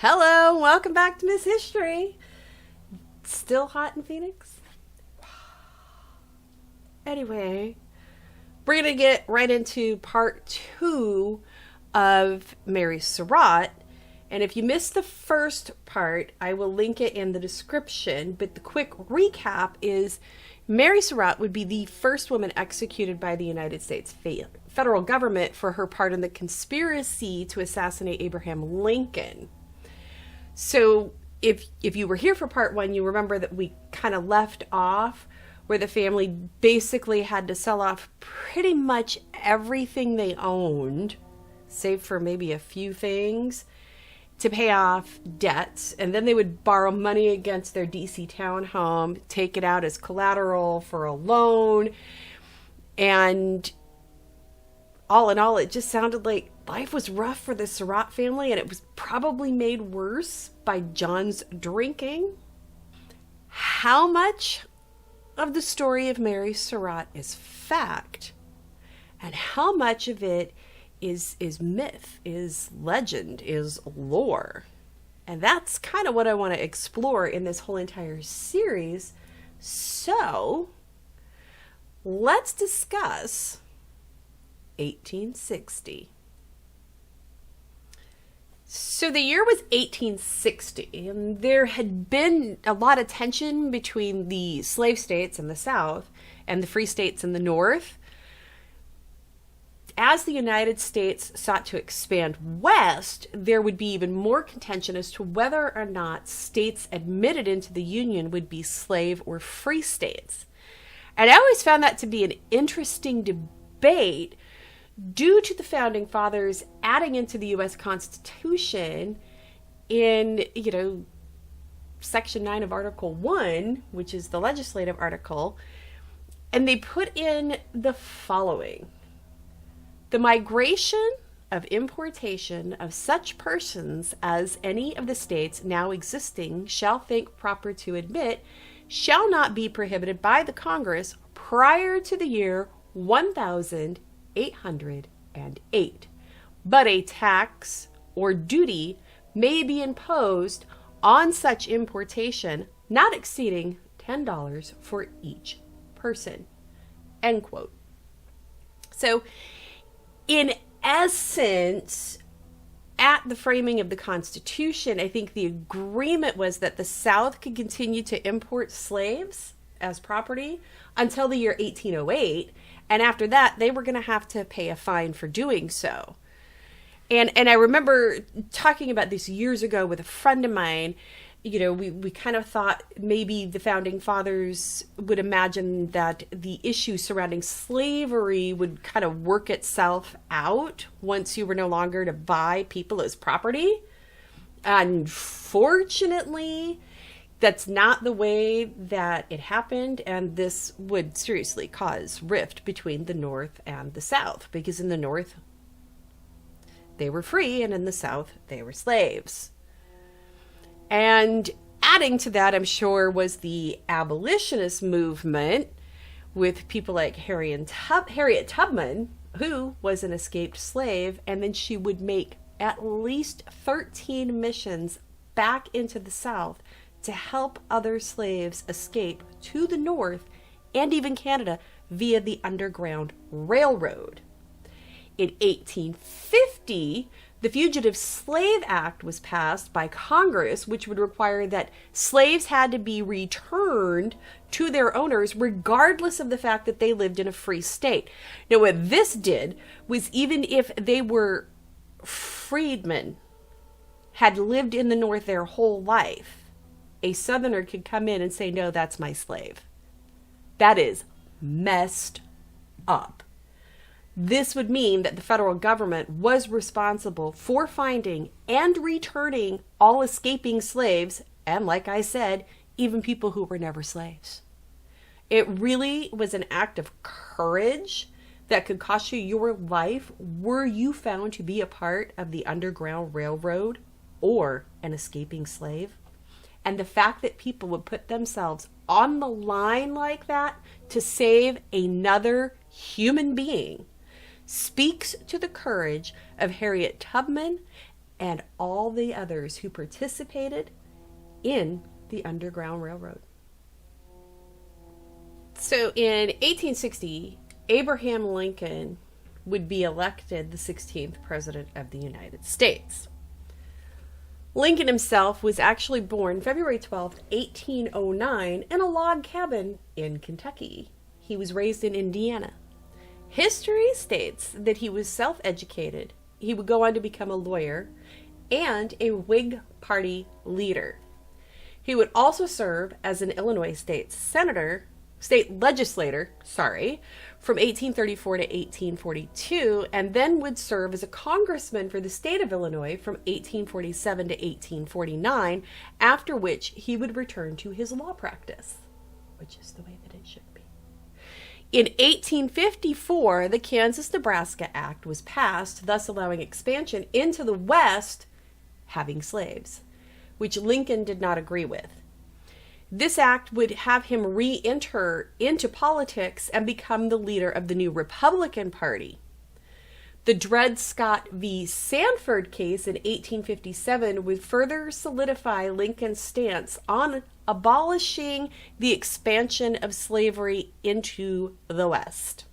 Hello, welcome back to Miss History. Still hot in Phoenix? Anyway, we're going to get right into part 2 of Mary Surratt. And if you missed the first part, I will link it in the description. But the quick recap is Mary Surratt would be the first woman executed by the United States federal government for her part in the conspiracy to assassinate Abraham Lincoln. So if you were here for part 1, you remember that we kind of left off where the family basically had to sell off pretty much everything they owned, save for maybe a few things, to pay off debts. And then they would borrow money against their DC townhome, take it out as collateral for a loan. And all in all, it just sounded like life was rough for the Surratt family, and it was probably made worse by John's drinking. How much of the story of Mary Surratt is fact, and how much of it is myth, is legend, is lore? And that's kind of what I want to explore in this whole entire series. So let's discuss 1860. So the year was 1860, and there had been a lot of tension between the slave states in the South and the free states in the North. As the United States sought to expand west, there would be even more contention as to whether or not states admitted into the Union would be slave or free states. And I always found that to be an interesting debate, due to the founding fathers adding into the U.S. Constitution in, Section 9 of Article 1, which is the legislative article, and they put in the following: the migration of importation of such persons as any of the states now existing shall think proper to admit shall not be prohibited by the Congress prior to the year 1808, but a tax or duty may be imposed on such importation not exceeding $10 for each person. End quote. So, in essence, at the framing of the Constitution, I think the agreement was that the South could continue to import slaves as property until the year 1808. And after that, they were going to have to pay a fine for doing so. And I remember talking about this years ago with a friend of mine. We kind of thought maybe the founding fathers would imagine that the issue surrounding slavery would kind of work itself out once you were no longer to buy people as property. Unfortunately, that's not the way that it happened, and this would seriously cause rift between the North and the South, because in the North, they were free, and in the South, they were slaves. And adding to that, I'm sure, was the abolitionist movement with people like Harriet Tubman, who was an escaped slave, and then she would make at least 13 missions back into the South to help other slaves escape to the North and even Canada via the Underground Railroad. In 1850, the Fugitive Slave Act was passed by Congress, which would require that slaves had to be returned to their owners regardless of the fact that they lived in a free state. Now, what this did was, even if they were freedmen, had lived in the North their whole life, a Southerner could come in and say, no, that's my slave. That is messed up. This would mean that the federal government was responsible for finding and returning all escaping slaves, and like I said, even people who were never slaves. It really was an act of courage that could cost you your life were you found to be a part of the Underground Railroad or an escaping slave. And the fact that people would put themselves on the line like that to save another human being speaks to the courage of Harriet Tubman and all the others who participated in the Underground Railroad. So in 1860, Abraham Lincoln would be elected the 16th President of the United States. Lincoln himself was actually born February 12, 1809, in a log cabin in Kentucky. He was raised in Indiana. History states that he was self-educated. He would go on to become a lawyer and a Whig Party leader. He would also serve as an Illinois state legislator, from 1834 to 1842, and then would serve as a congressman for the state of Illinois from 1847 to 1849, after which he would return to his law practice, which is the way that it should be. In 1854, the Kansas-Nebraska Act was passed, thus allowing expansion into the West having slaves, which Lincoln did not agree with. This act would have him re-enter into politics and become the leader of the new Republican Party. The Dred Scott v. Sanford case in 1857 would further solidify Lincoln's stance on abolishing the expansion of slavery into the West.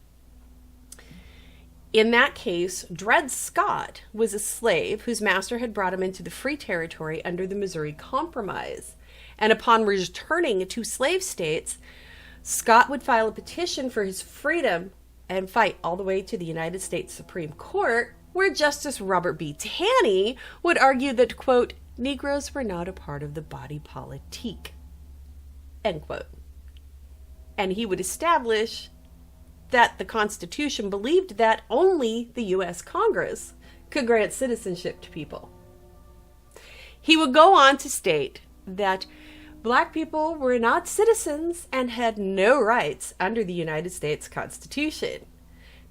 In that case, Dred Scott was a slave whose master had brought him into the free territory under the Missouri Compromise. And upon returning to slave states, Scott would file a petition for his freedom and fight all the way to the United States Supreme Court, where Justice Robert B. Taney would argue that, quote, Negroes were not a part of the body politique, end quote. And he would establish that the Constitution believed that only the U.S. Congress could grant citizenship to people. He would go on to state that Black people were not citizens and had no rights under the United States Constitution.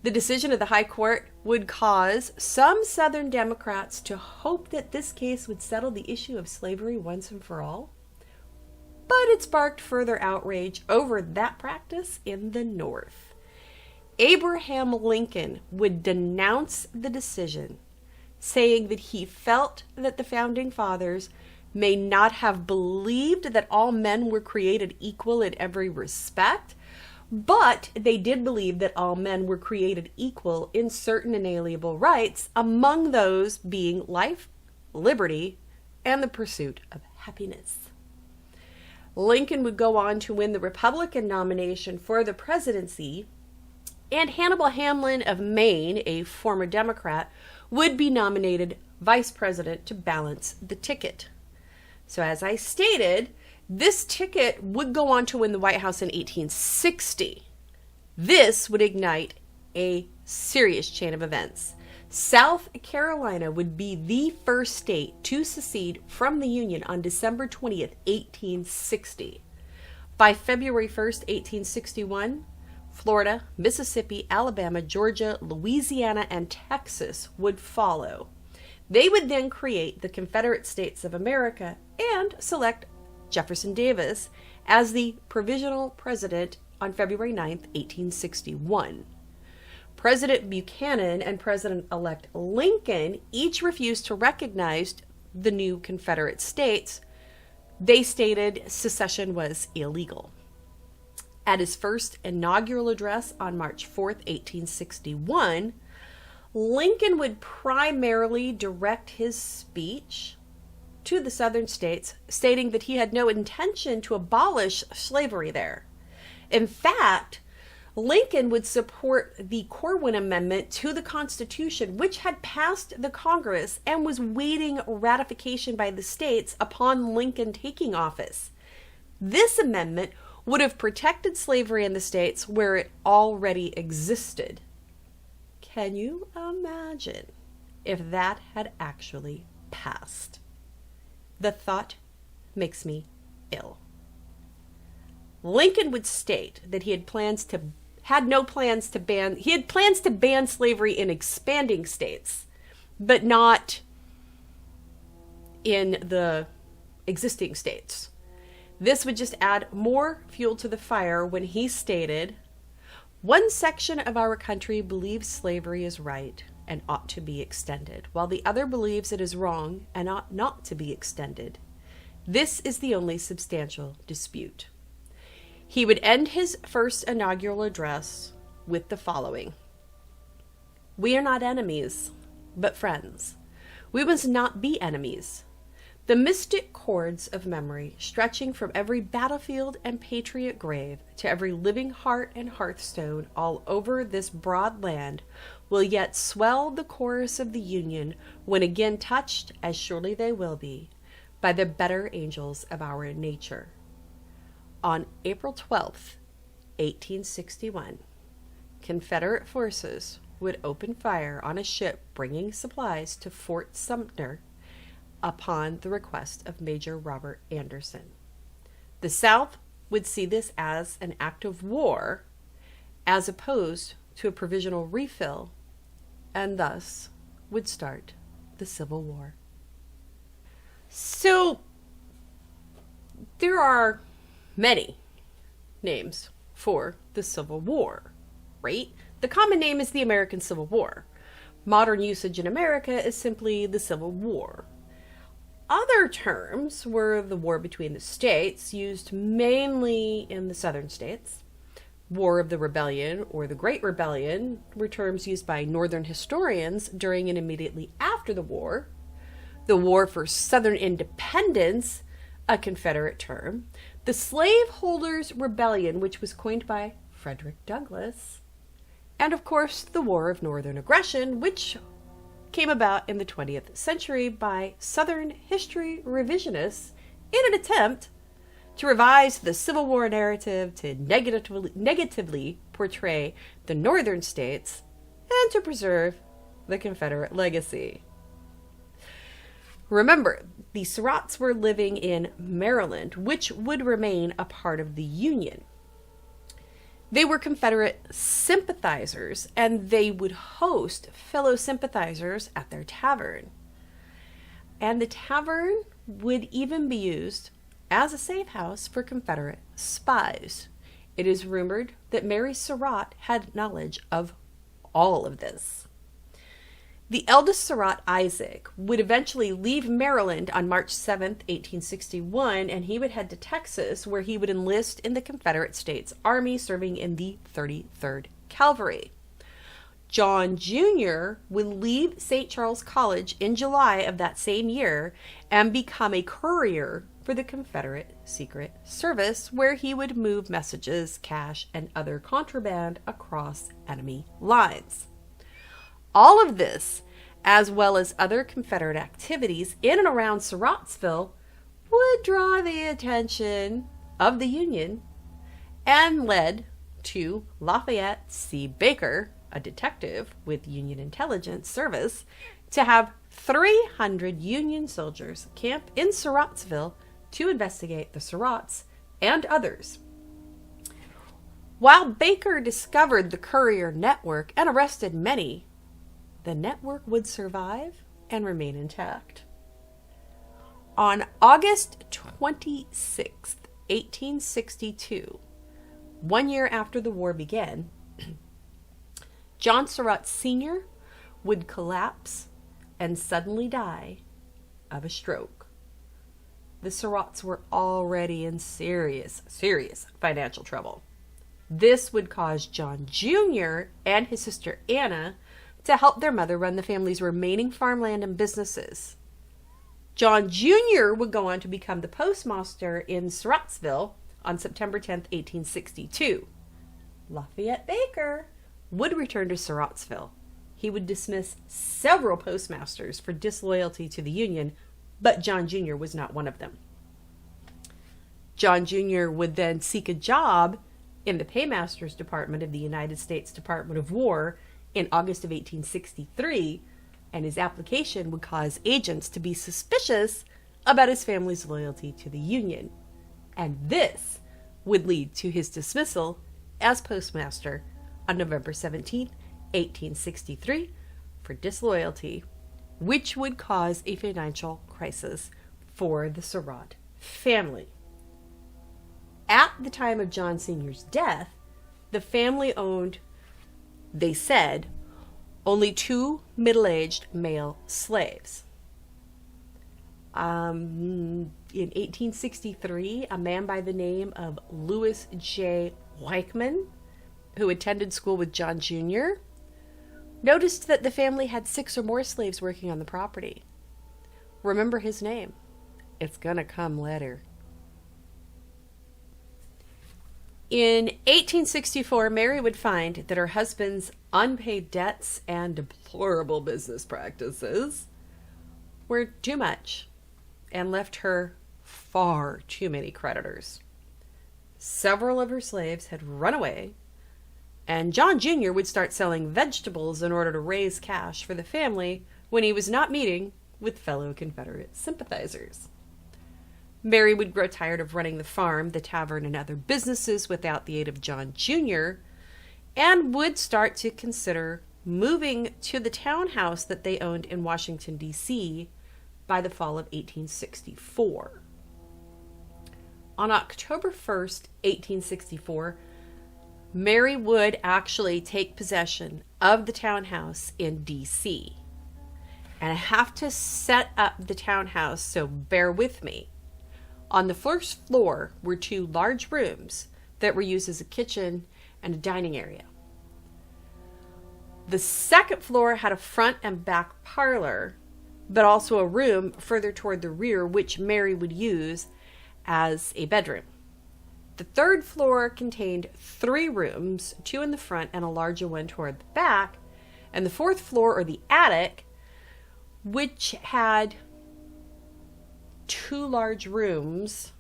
The decision of the High Court would cause some Southern Democrats to hope that this case would settle the issue of slavery once and for all, but it sparked further outrage over that practice in the North. Abraham Lincoln would denounce the decision, saying that he felt that the Founding Fathers may not have believed that all men were created equal in every respect, but they did believe that all men were created equal in certain inalienable rights, among those being life, liberty, and the pursuit of happiness. Lincoln would go on to win the Republican nomination for the presidency, and Hannibal Hamlin of Maine, a former Democrat, would be nominated vice president to balance the ticket. So as I stated, this ticket would go on to win the White House in 1860. This would ignite a serious chain of events. South Carolina would be the first state to secede from the Union on December 20th, 1860. By February 1st, 1861, Florida, Mississippi, Alabama, Georgia, Louisiana, and Texas would follow. They would then create the Confederate States of America and select Jefferson Davis as the provisional president on February 9th, 1861. President Buchanan and President-elect Lincoln each refused to recognize the new Confederate states. They stated secession was illegal. At his first inaugural address on March 4th, 1861, Lincoln would primarily direct his speech to the southern states, stating that he had no intention to abolish slavery there. In fact, Lincoln would support the Corwin Amendment to the Constitution, which had passed the Congress and was waiting ratification by the states upon Lincoln taking office. This amendment would have protected slavery in the states where it already existed. Can you imagine if that had actually passed? The thought makes me ill. Lincoln would state that he had plans to ban slavery in expanding states, but not in the existing states. This would just add more fuel to the fire when he stated, One section of our country believes slavery is right and ought to be extended, while the other believes it is wrong and ought not to be extended. This is the only substantial dispute. He would end his first inaugural address with the following: "We are not enemies, but friends. We must not be enemies. The mystic cords of memory, stretching from every battlefield and patriot grave to every living heart and hearthstone all over this broad land, will yet swell the chorus of the Union when again touched, as surely they will be, by the better angels of our nature." On April 12th, 1861, Confederate forces would open fire on a ship bringing supplies to Fort Sumter upon the request of Major Robert Anderson. The South would see this as an act of war as opposed to a provisional refill, and thus would start the Civil War. So there are many names for the Civil War, right? The common name is the American Civil War. Modern usage in America is simply the Civil War. Other terms were the war between the states, used mainly in the southern states. War of the Rebellion or the Great Rebellion were terms used by northern historians during and immediately after the war. The War for Southern Independence, a Confederate term. The Slaveholders' Rebellion, which was coined by Frederick Douglass. And of course, the War of Northern Aggression, which came about in the 20th century by Southern history revisionists in an attempt to revise the Civil War narrative to negatively portray the northern states and to preserve the Confederate legacy. Remember, the Surratts were living in Maryland, which would remain a part of the Union. They were Confederate sympathizers, and they would host fellow sympathizers at their tavern. And the tavern would even be used as a safe house for Confederate spies. It is rumored that Mary Surratt had knowledge of all of this. The eldest Surratt, Isaac, would eventually leave Maryland on March 7th, 1861, and he would head to Texas, where he would enlist in the Confederate States Army, serving in the 33rd Cavalry. John Jr. would leave St. Charles College in July of that same year and become a courier for the Confederate Secret Service, where he would move messages, cash, and other contraband across enemy lines. All of this, as well as other Confederate activities in and around Surrattsville, would draw the attention of the Union and led to Lafayette C. Baker, a detective with Union Intelligence Service, to have 300 Union soldiers camp in Surrattsville to investigate the Surratts and others. While Baker discovered the courier network and arrested many, the network would survive and remain intact. On August 26, 1862, 1 year after the war began, John Surratt Sr. would collapse and suddenly die of a stroke. The Surratts were already in serious financial trouble. This would cause John Jr. and his sister Anna to help their mother run the family's remaining farmland and businesses. John Jr. would go on to become the postmaster in Surrattsville on September 10th, 1862. Lafayette Baker would return to Surrattsville. He would dismiss several postmasters for disloyalty to the Union, but John Jr. was not one of them. John Jr. would then seek a job in the Paymaster's Department of the United States Department of War in August of 1863, and his application would cause agents to be suspicious about his family's loyalty to the Union. And this would lead to his dismissal as postmaster on November 17, 1863, for disloyalty, which would cause a financial crisis for the Surratt family. At the time of John Sr.'s death, the family owned, they said, only 2 middle-aged male slaves. In 1863, a man by the name of Louis J. Weichman, who attended school with John Jr., noticed that the family had 6 or more slaves working on the property. Remember his name. It's gonna come later. In 1864, Mary would find that her husband's unpaid debts and deplorable business practices were too much and left her far too many creditors. Several of her slaves had run away, and John Jr. would start selling vegetables in order to raise cash for the family when he was not meeting with fellow Confederate sympathizers. Mary would grow tired of running the farm, the tavern, and other businesses without the aid of John Jr., and would start to consider moving to the townhouse that they owned in Washington, D.C. by the fall of 1864. On October 1st, 1864, Mary would actually take possession of the townhouse in D.C. And I have to set up the townhouse, so bear with me. On the first floor were 2 large rooms that were used as a kitchen and a dining area. The second floor had a front and back parlor, but also a room further toward the rear, which Mary would use as a bedroom. The third floor contained 3 rooms, 2 in the front and a larger one toward the back. And the fourth floor, or the attic, which had 2 large rooms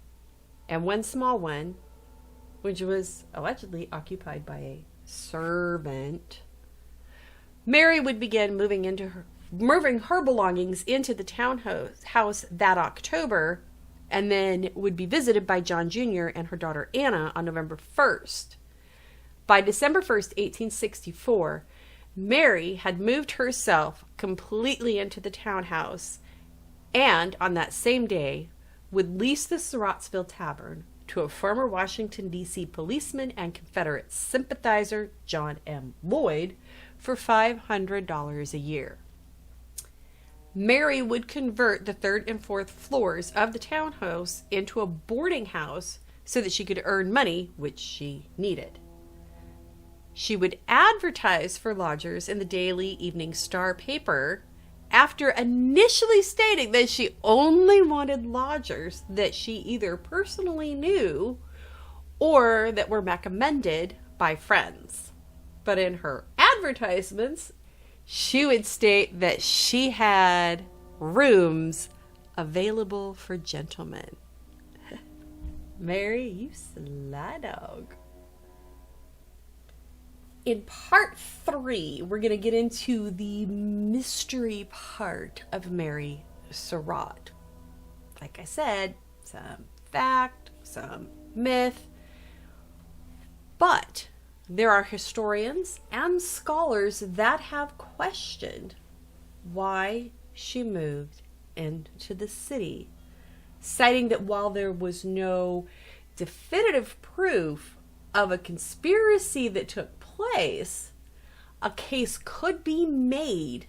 and 1 small one, which was allegedly occupied by a servant. Mary would begin moving her belongings into the townhouse that October, and then would be visited by John Jr. and her daughter Anna on November 1st. By December 1st, 1864, Mary had moved herself completely into the townhouse, and on that same day would lease the Surrattsville Tavern to a former Washington, D.C. policeman and Confederate sympathizer, John M. Lloyd, for $500 a year. Mary would convert the 3rd and 4th floors of the townhouse into a boarding house so that she could earn money, which she needed. She would advertise for lodgers in the daily Evening Star paper, after initially stating that she only wanted lodgers that she either personally knew or that were recommended by friends. But in her advertisements, she would state that she had rooms available for gentlemen. Mary, you sly dog. In part 3, we're going to get into the mystery part of Mary Surratt. Like I said, some fact, some myth, but there are historians and scholars that have questioned why she moved into the city, citing that while there was no definitive proof of a conspiracy that took place, a case could be made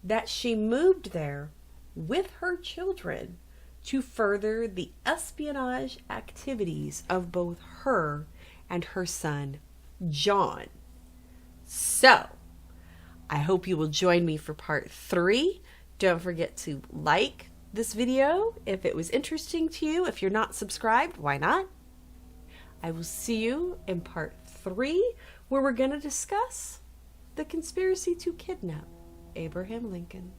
that she moved there with her children to further the espionage activities of both her and her son, John. So, I hope you will join me for part 3. Don't forget to like this video if it was interesting to you. If you're not subscribed, why not? I will see you in part 3, where we're going to discuss the conspiracy to kidnap Abraham Lincoln.